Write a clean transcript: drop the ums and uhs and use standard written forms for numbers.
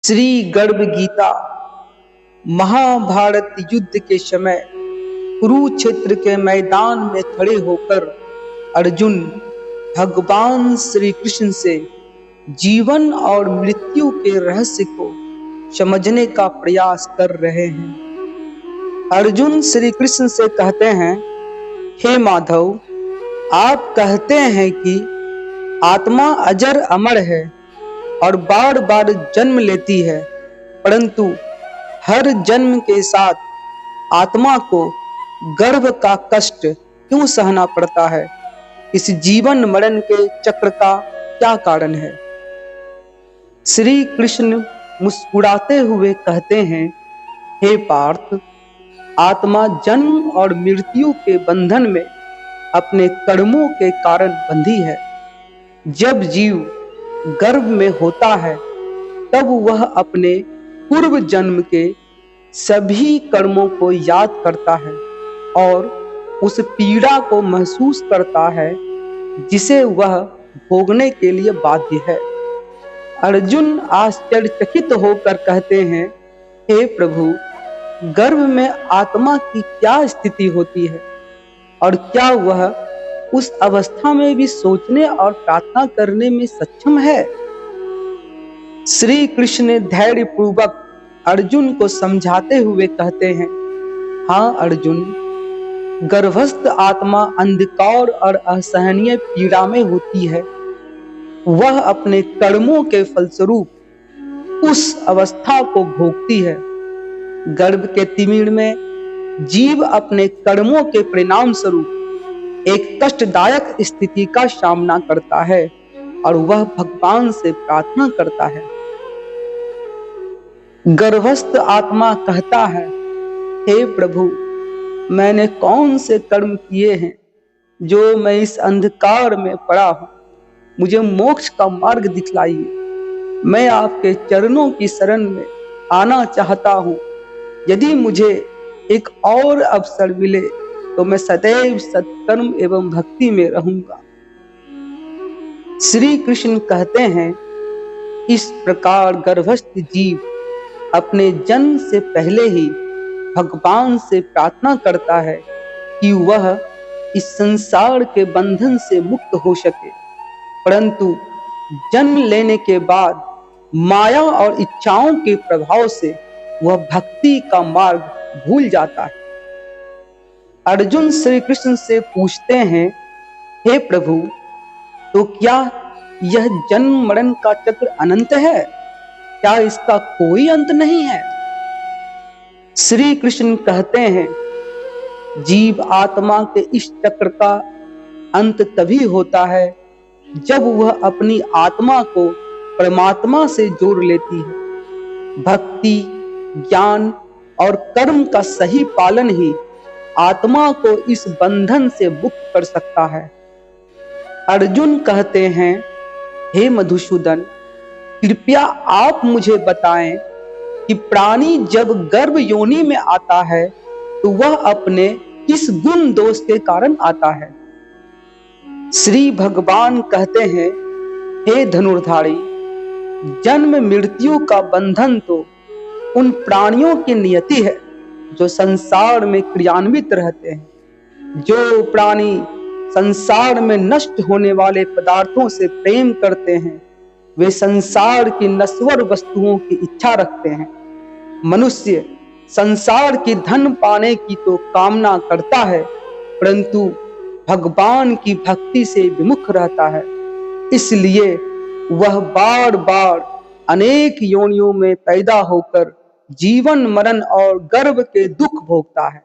श्री गर्भ गीता महाभारत युद्ध के समय कुरुक्षेत्र के मैदान में खड़े होकर अर्जुन भगवान श्री कृष्ण से जीवन और मृत्यु के रहस्य को समझने का प्रयास कर रहे हैं। अर्जुन श्री कृष्ण से कहते हैं, हे माधव, आप कहते हैं कि आत्मा अजर अमर है और बार बार जन्म लेती है, परंतु हर जन्म के साथ आत्मा को गर्भ का कष्ट क्यों सहना पड़ता है? इस जीवन मरण के चक्र का क्या कारण है? श्री कृष्ण मुस्कुराते हुए कहते हैं, हे पार्थ, आत्मा जन्म और मृत्यु के बंधन में अपने कर्मों के कारण बंधी है। जब जीव गर्भ में होता है तब वह अपने पूर्व जन्म के सभी कर्मों को याद करता है और उस पीड़ा को महसूस करता है जिसे वह भोगने के लिए बाध्य है। अर्जुन आश्चर्यचकित होकर कहते हैं, हे प्रभु, गर्भ में आत्मा की क्या स्थिति होती है और क्या वह उस अवस्था में भी सोचने और प्रार्थना करने में सक्षम है? श्री कृष्ण धैर्य पूर्वक अर्जुन को समझाते हुए कहते हैं, हाँ अर्जुन, गर्भस्थ आत्मा अंधकार और असहनीय पीड़ा में होती है। वह अपने कर्मों के फलस्वरूप उस अवस्था को भोगती है। गर्भ के तिमिर में जीव अपने कर्मों के परिणाम स्वरूप एक कष्टदायक स्थिति का सामना करता है और वह भगवान से प्रार्थना करता है। गर्भस्थ आत्मा कहता है, हे प्रभु, मैंने कौन से कर्म किए हैं जो मैं इस अंधकार में पड़ा हूं? मुझे मोक्ष का मार्ग दिखलाइए। मैं आपके चरणों की शरण में आना चाहता हूं। यदि मुझे एक और अवसर मिले तो मैं सदैव सत्कर्म एवं भक्ति में रहूंगा। श्री कृष्ण कहते हैं, इस प्रकार गर्भस्थ जीव अपने जन्म से पहले ही भगवान से प्रार्थना करता है कि वह इस संसार के बंधन से मुक्त हो सके, परंतु जन्म लेने के बाद माया और इच्छाओं के प्रभाव से वह भक्ति का मार्ग भूल जाता है। अर्जुन श्री कृष्ण से पूछते हैं, हे प्रभु, तो क्या यह जन्म मरण का चक्र अनंत है? क्या इसका कोई अंत नहीं है? श्री कृष्ण कहते हैं, जीव आत्मा के इस चक्र का अंत तभी होता है जब वह अपनी आत्मा को परमात्मा से जोड़ लेती है। भक्ति, ज्ञान और कर्म का सही पालन ही आत्मा को इस बंधन से मुक्त कर सकता है। अर्जुन कहते हैं, हे मधुसूदन, कृपया आप मुझे बताएं कि प्राणी जब गर्भ योनि में आता है तो वह अपने किस गुण दोष के कारण आता है? श्री भगवान कहते हैं, हे धनुर्धारी, जन्म मृत्यु का बंधन तो उन प्राणियों की नियति है जो संसार में क्रियान्वित रहते हैं। जो प्राणी संसार में नष्ट होने वाले पदार्थों से प्रेम करते हैं वे संसार की नश्वर वस्तुओं की इच्छा रखते हैं। मनुष्य संसार की धन पाने की तो कामना करता है, परंतु भगवान की भक्ति से विमुख रहता है। इसलिए वह बार बार अनेक योनियों में पैदा होकर जीवन मरण और गर्भ के दुख भोगता है।